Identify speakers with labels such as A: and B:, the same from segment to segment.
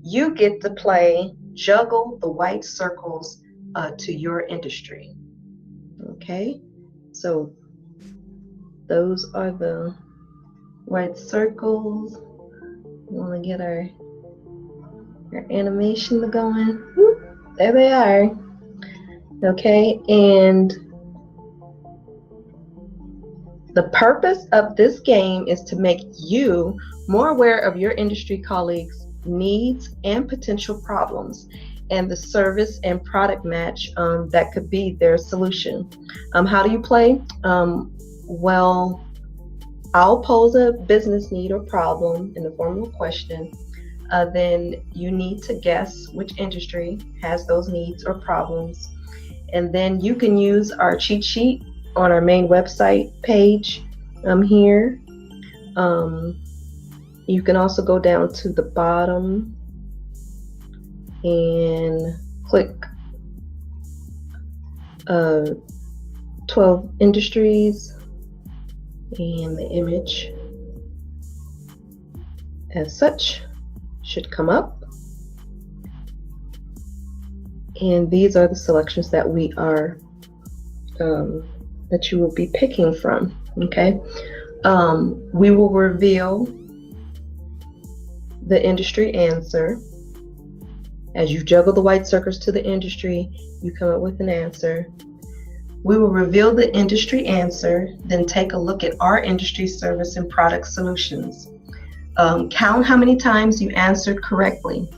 A: you get to play Juggle the White Circles to your industry. Okay, so those are the white circles. We want to get our animation going. Whoop, there they are. Okay, and the purpose of this game is to make you more aware of your industry colleagues' needs and potential problems, and the service and product match that could be their solution. How do you play? Well, I'll pose a business need or problem in the form of a question. Then you need to guess which industry has those needs or problems. And then you can use our cheat sheet on our main website page here. You can also go down to the bottom and click 12 industries, and the image as such should come up. And these are the selections that we are that you will be picking from. Okay, we will reveal the industry answer. As you juggle the white circles to the industry, you come up with an answer. We will reveal the industry answer, then take a look at our industry service and product solutions. Count how many times you answered correctly,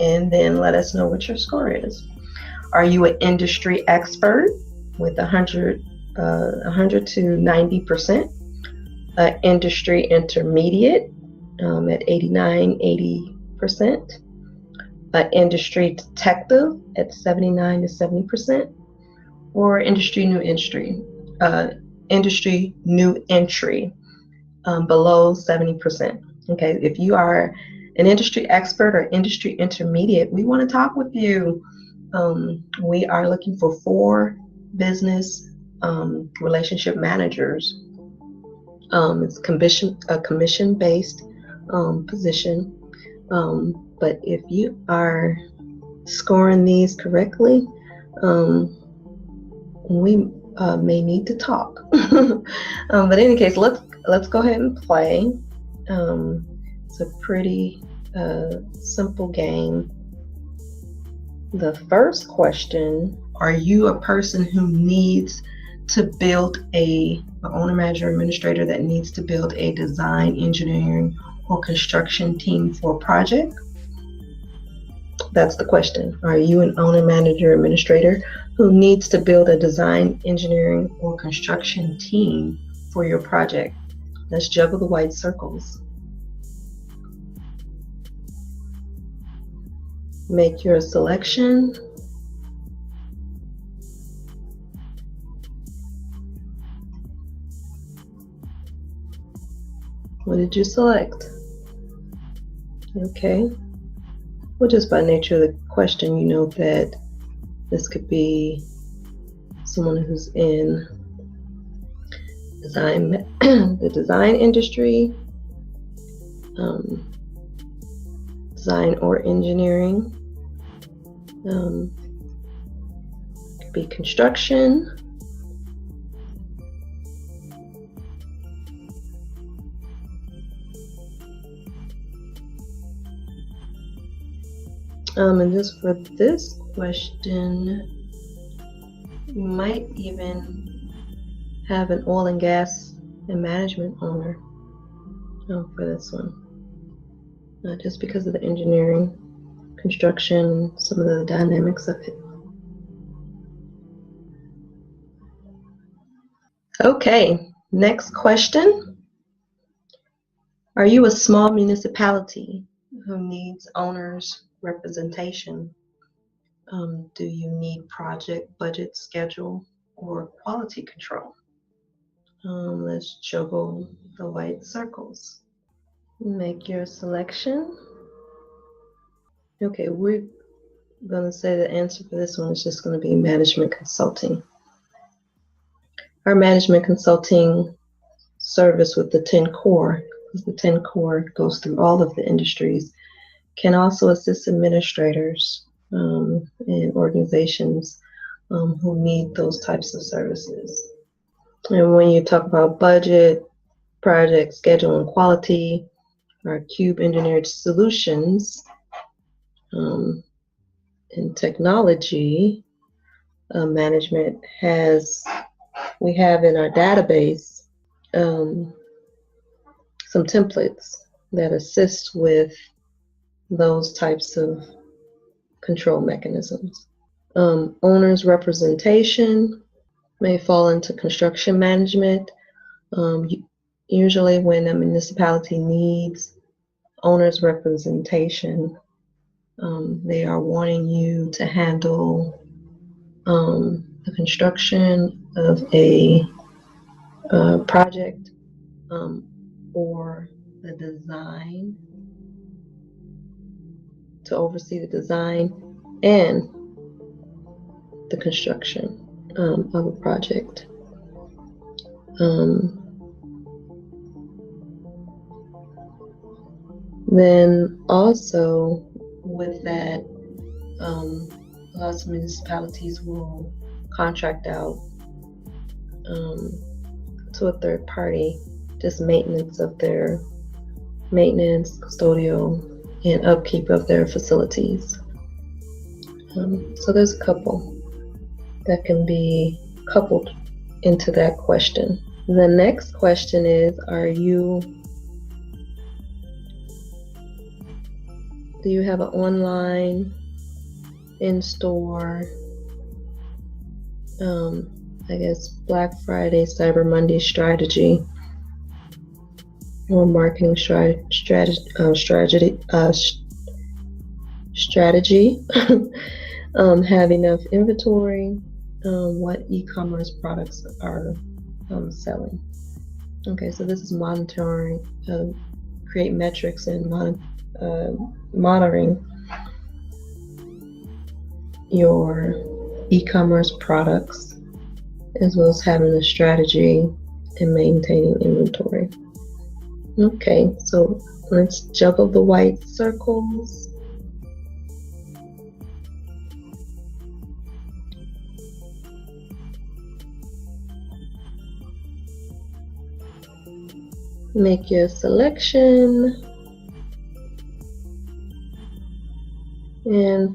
A: and then let us know what your score is. Are you an industry expert with 100 to 90%? Industry intermediate at 89, 80%. Industry detective at 79 to 70%. Or industry new entry below 70%. Okay, if you are an industry expert or industry intermediate, we want to talk with you. We are looking for 4 business relationship managers. It's a commission-based position, but if you are scoring these correctly, we may need to talk. But in any case, let's go ahead and play. It's a pretty simple game. The first question: are you a person who needs to build an owner, manager, administrator that needs to build a design, engineering, or construction team for a project? That's the question. Are you an owner, manager, administrator who needs to build a design, engineering, or construction team for your project? Let's juggle the white circles. Make your selection. What did you select? Okay. Well, just by nature of the question, you know that this could be someone who's in the design industry, design or engineering, could be construction, and just for this question, you might even have an oil and gas and management owner for this one. Just because of the engineering, construction, some of the dynamics of it. Okay, next question. Are you a small municipality who needs owners' representation? Do you need project, budget, schedule, or quality control? Let's juggle the white circles. Make your selection. Okay, we're going to say the answer for this one is just going to be management consulting. Our management consulting service with the 10 core, because the 10 core goes through all of the industries, can also assist administrators and organizations who need those types of services. And when you talk about budget, project schedule, and quality, our cube engineered solutions in technology management we have in our database some templates that assist with those types of control mechanisms. Owner's representation may fall into construction management. Usually when a municipality needs owner's representation, they are wanting you to handle the construction of a project or the design, to oversee the design and the construction of a project. Then also with that, lots of municipalities will contract out to a third party just maintenance, custodial, and upkeep of their facilities. So there's a couple that can be coupled into that question. The next question is, do you have an online, in-store, Black Friday, Cyber Monday strategy, or marketing strategy, have enough inventory, what e-commerce products are selling. Okay, so this is monitoring, create metrics and monitoring your e-commerce products, as well as having a strategy and maintaining inventory. Okay, so let's juggle the white circles. Make your selection. And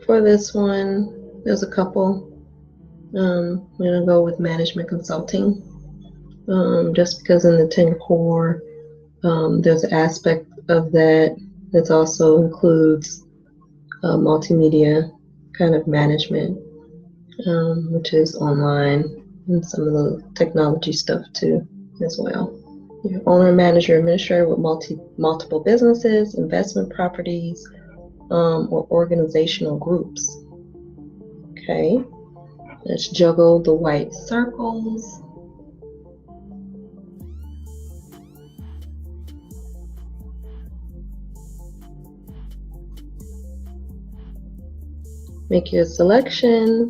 A: for this one, there's a couple. I'm going to go with management consulting, just because in the 10 core, there's an aspect of that also includes multimedia kind of management, which is online, and some of the technology stuff too as well. Your owner, manager, administrator with multiple businesses, investment properties, or organizational groups. Okay, let's juggle the white circles. Make your selection.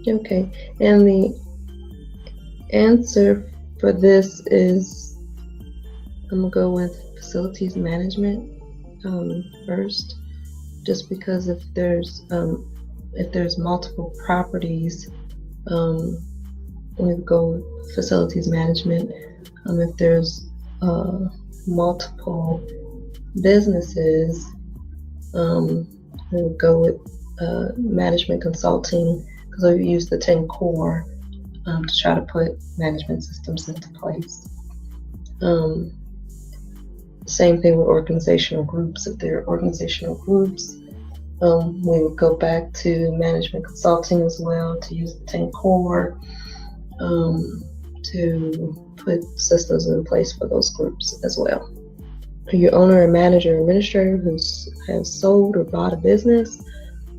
A: Okay, and the answer for this is, I'm gonna go with facilities management first, just because if there's multiple properties, we go with facilities management. If there's multiple businesses, we would go with management consulting, because we use the 10 core to try to put management systems into place. Same thing with organizational groups. If there are organizational groups, we would go back to management consulting as well, to use the 10 core to put systems in place for those groups as well. Your owner, and manager, or administrator who has sold or bought a business,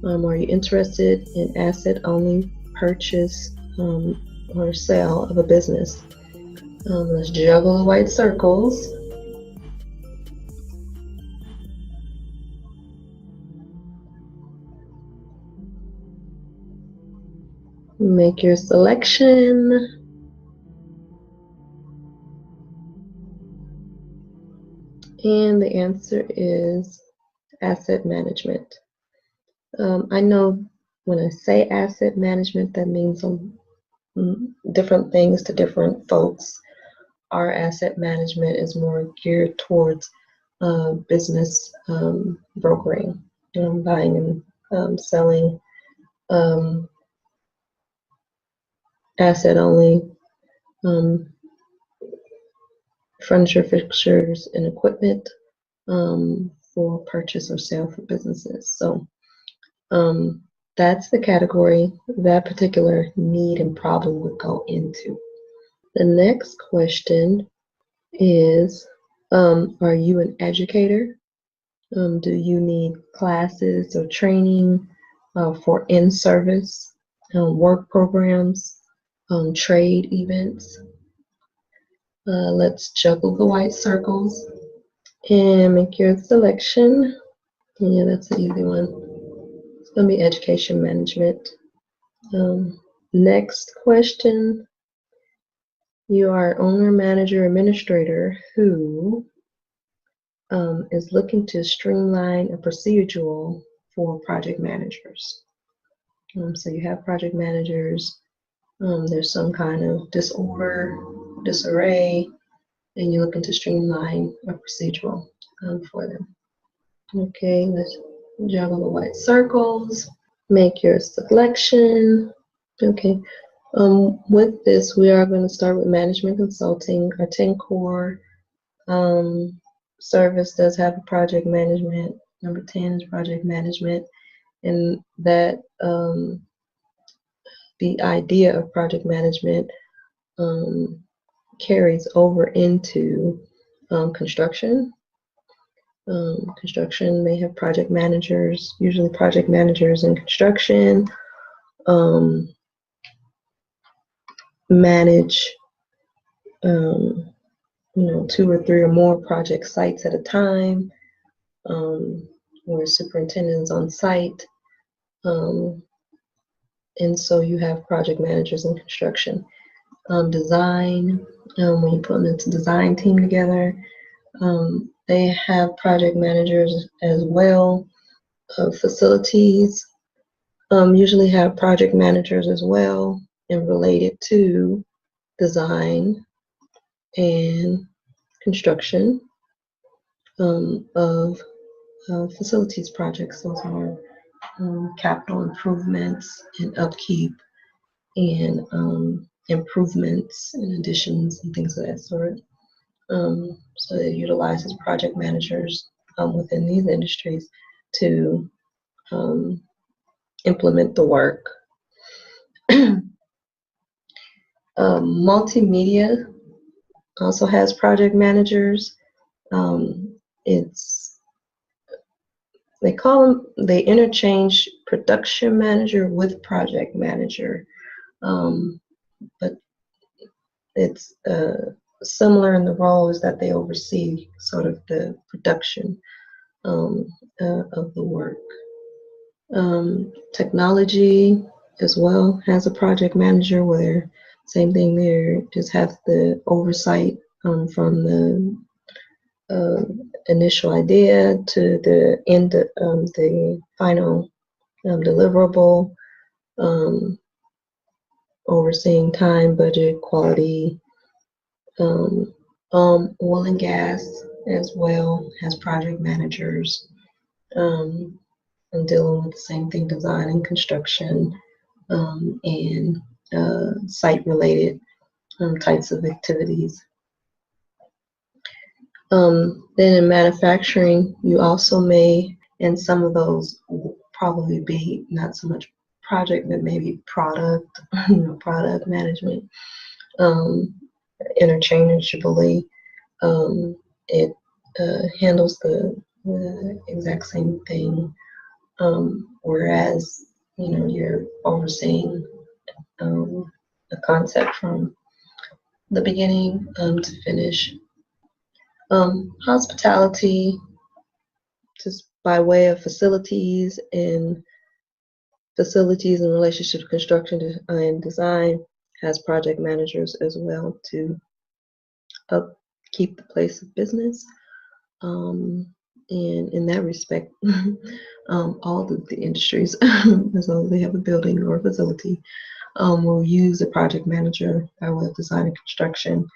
A: are you interested in asset-only purchase or sale of a business? Let's juggle the white circles. Make your selection. And the answer is asset management. I know when I say asset management, that means different things to different folks. Our asset management is more geared towards business brokering, buying and selling asset only furniture, fixtures, and equipment for purchase or sale for businesses. So that's the category that particular need and problem would go into. The next question is, are you an educator? Do you need classes or training for in-service work programs, trade events? Let's juggle the white circles and make your selection. Yeah, that's an easy one. It's going to be education management. Next question. You are an owner, manager, administrator who is looking to streamline a procedural for project managers. So you have project managers, there's some kind of disorder, disarray, and you're looking to streamline a procedural for them. Okay, let's juggle the white circles, make your selection. Okay, with this, we are going to start with management consulting. Our 10 core service does have a project management. Number 10 is project management, and that the idea of project management carries over into construction. Construction may have project managers, usually project managers in construction manage 2 or 3 or more project sites at a time, or superintendents on site. And so you have project managers in construction. Design, when you put the design team together, they have project managers as well. Facilities usually have project managers as well, and related to design and construction of facilities projects. Those are capital improvements and upkeep and improvements and additions and things of that sort. So it utilizes project managers within these industries to implement the work. Multimedia also has project managers. They interchange production manager with project manager, but it's similar in the role is that they oversee sort of the production of the work. Technology as well has a project manager where same thing there, just have the oversight from the initial idea to the end, the final deliverable, overseeing time, budget, quality. Oil and gas as well has project managers and dealing with the same thing, design and construction and site-related types of activities. Then in manufacturing, you also may, and some of those will probably be not so much project, but maybe product, product management, interchangeably. It handles the exact same thing, whereas you're overseeing the concept from the beginning to finish. Hospitality, just by way of facilities and facilities and relationship construction and design, has project managers as well to upkeep the place of business. And in that respect, all of the industries, as long as they have a building or a facility, will use a project manager by way of design and construction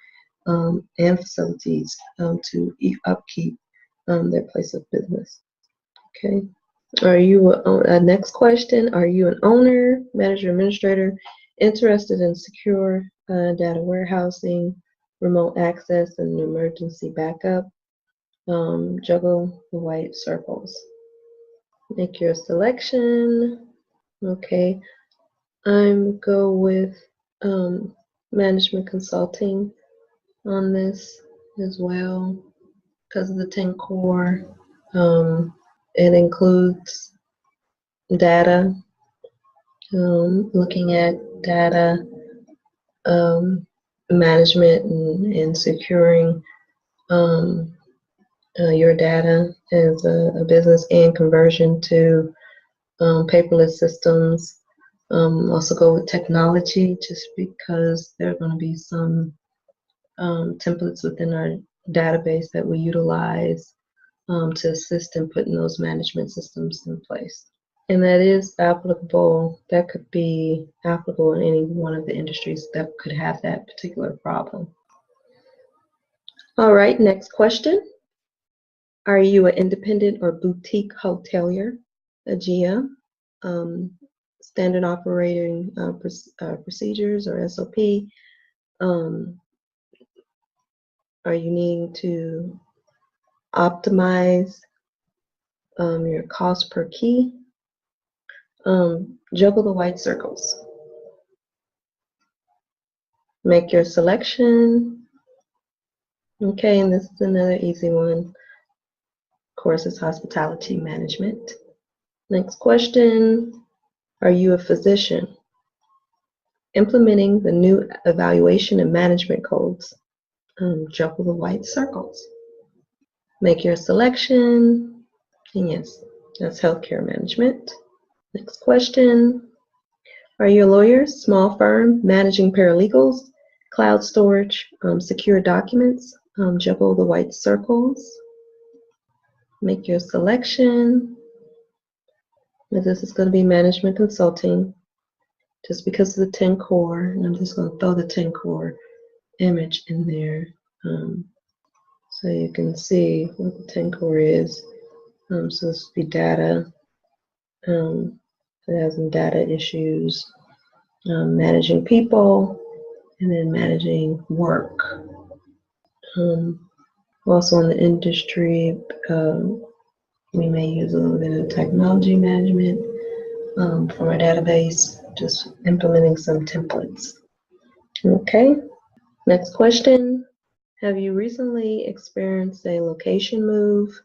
A: and facilities to upkeep their place of business. Okay. Are you next question? Are you an owner, manager, administrator, interested in secure data warehousing, remote access, and emergency backup? Juggle the white circles. Make your selection. Okay. I'm go with management consulting on this as well because of the 10 core. It includes data, looking at data management and securing your data as a business and conversion to paperless systems. Also go with technology just because there are going to be some templates within our database that we utilize to assist in putting those management systems in place. And that is applicable, that could be applicable in any one of the industries that could have that particular problem. All right, next question. Are you an independent or boutique hotelier, a GM, standard operating procedures or SOP? Are you needing to optimize your cost per key? Juggle the white circles. Make your selection. Okay, and this is another easy one. Of course, it's hospitality management. Next question. Are you a physician? Implementing the new evaluation and management codes. Juggle the white circles. Make your selection. And yes, that's healthcare management. Next question. Are you a lawyer, small firm, managing paralegals, cloud storage, secure documents? Juggle the white circles. Make your selection. This is going to be management consulting. Just because of the 10 core, and I'm just going to throw the 10 core image in there so you can see what the 10 core is. So this would be data. It has some data issues, managing people, and then managing work. Also in the industry, we may use a little bit of technology management from our database, just implementing some templates. Okay, next question. Have you recently experienced a location move,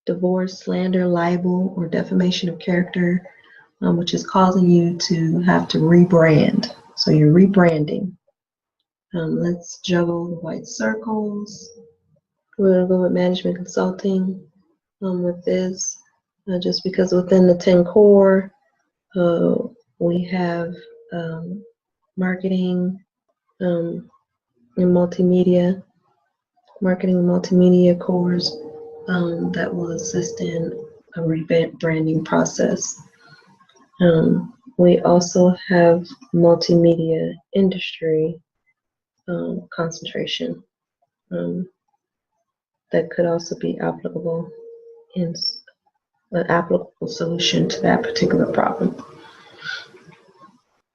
A: divorce, slander, libel, or defamation of character, which is causing you to have to rebrand? So you're rebranding. Let's juggle the white circles. We're going to go with management consulting with this, just because within the 10 core, we have marketing and multimedia, marketing and multimedia cores that will assist in a rebranding process. We also have multimedia industry concentration that could also be applicable in an applicable solution to that particular problem.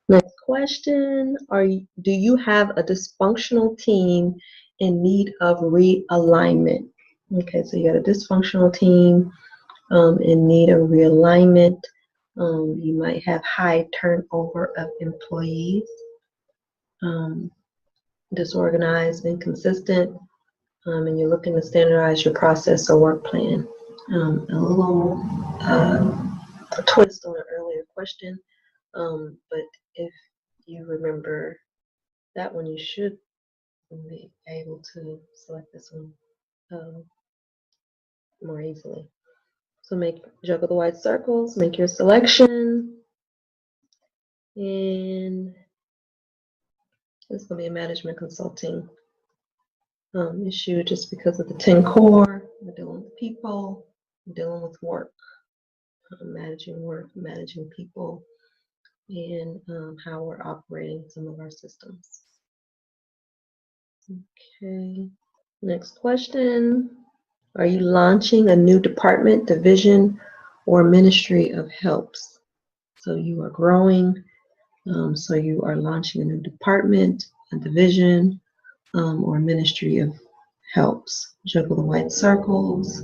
A: Next question, do you have a dysfunctional team in need of realignment? Okay, so you got a dysfunctional team in need of realignment. You might have high turnover of employees, disorganized, inconsistent, and you're looking to standardize your process or work plan. A little twist on an earlier question, but if you remember that one, you should be able to select this one more easily. So juggle the white circles, make your selection. And this is going to be a management consulting issue just because of the 10 core. We're dealing with people, we're dealing with work, managing people, and how we're operating some of our systems. Okay, next question. Are you launching a new department, division, or ministry of helps? So you are growing, so you are launching a new department, a division, or ministry of helps. Juggle the White Circles.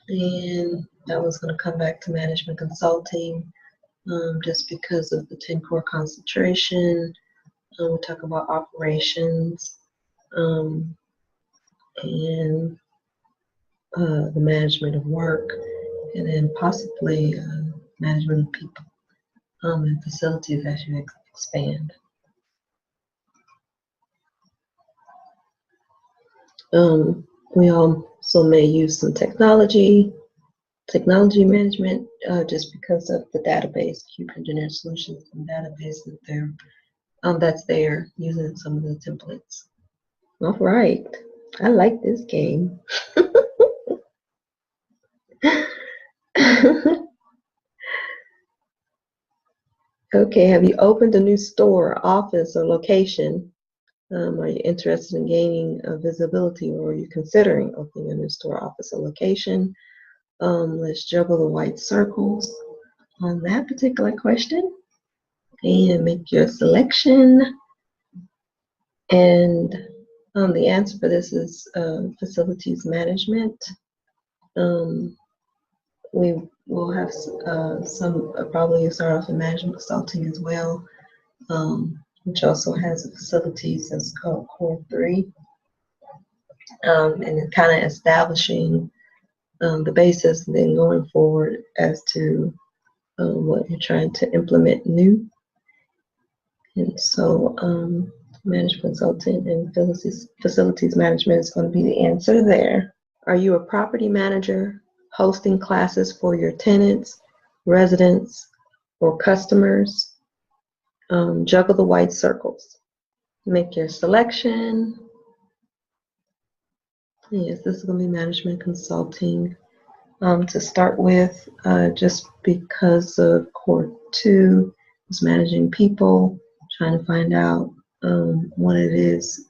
A: And that was going to come back to management consulting just because of the 10 core concentration. We talk about operations and the management of work, and then possibly management of people and facilities as you expand. We also may use some technology management just because of the database, Cube Engineered Solutions and database that's there using some of the templates. All right, I like this game. Okay, have you opened a new store, office, or location? Are you interested in gaining visibility, or are you considering opening a new store, office, or location? Let's juggle the white circles on that particular question and make your selection. And the answer for this is facilities management. We will have probably start off in management consulting as well, which also has facilities that's called Core 3. And kind of establishing the basis, and then going forward as to what you're trying to implement new. And so management consulting and facilities management is going to be the answer there. Are you a property manager hosting classes for your tenants, residents, or customers? Juggle the white circles. Make your selection. Yes, this is going to be management consulting. To start with, just because of Core 2 is managing people, trying to find out what it is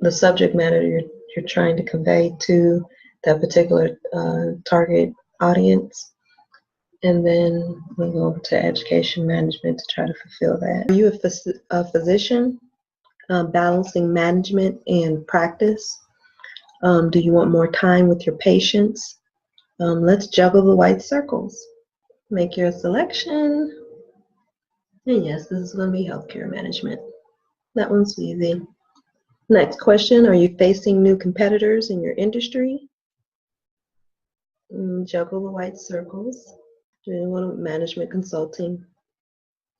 A: the subject matter you're trying to convey to that particular target audience. And then we'll go over to education management to try to fulfill that. Are you a physician? Balancing management and practice. Do you want more time with your patients? Let's juggle the white circles. Make your selection. And yes, this is going to be healthcare management. That one's easy. Next question, are you facing new competitors in your industry? Juggle the white circles. Do you want management consulting?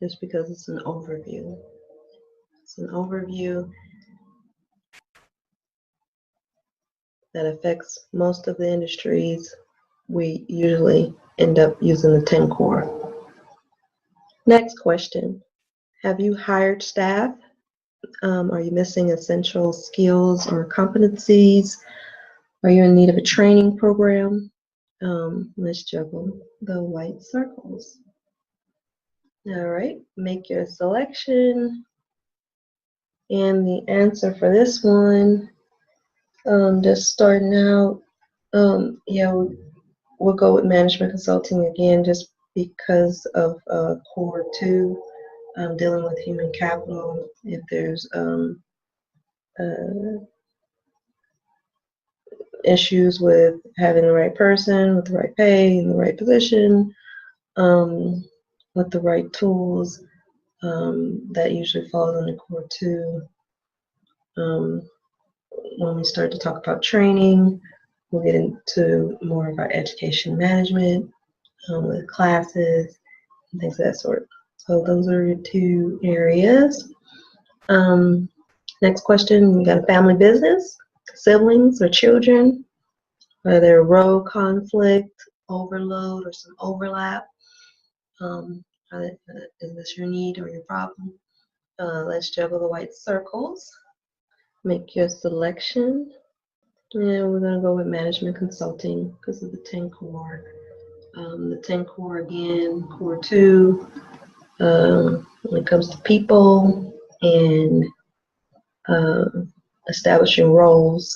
A: Just because it's an overview. It's an overview that affects most of the industries. We usually end up using the 10 core. Next question, have you hired staff? Are you missing essential skills or competencies? Are you in need of a training program? Let's juggle the white circles. All right, make your selection. And the answer for this one, just starting out, yeah, we'll go with management consulting again, just because of Core 2, dealing with human capital. If there's issues with having the right person, with the right pay, in the right position, with the right tools, that usually falls under Core 2. When we start to talk about training, we'll get into more of our education management with classes and things of that sort. So those are your two areas. Next question, we got a family business, siblings or children, Are there row conflict, overload, or some overlap? Is this your need or your problem? Let's juggle the white circles. Make your selection. And we're going to go with management consulting because of the 10 core. The 10 core again, core 2, when it comes to people and establishing roles.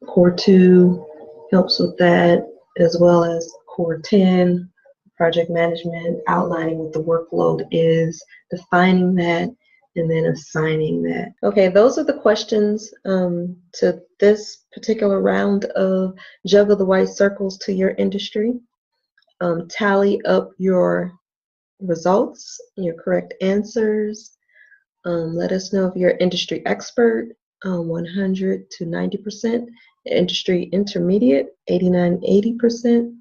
A: Core 2 helps with that, as well as core 10, project management, outlining what the workload is, defining that, and then assigning that. Okay, those are the questions to this particular round of Juggle the White Circles to your industry. Tally up your results, your correct answers. Let us know if you're an industry expert, 100 to 90%, industry intermediate, 89, 80%,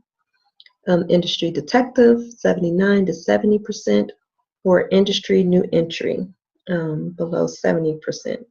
A: industry detective, 79 to 70%, or industry new entry, below 70%.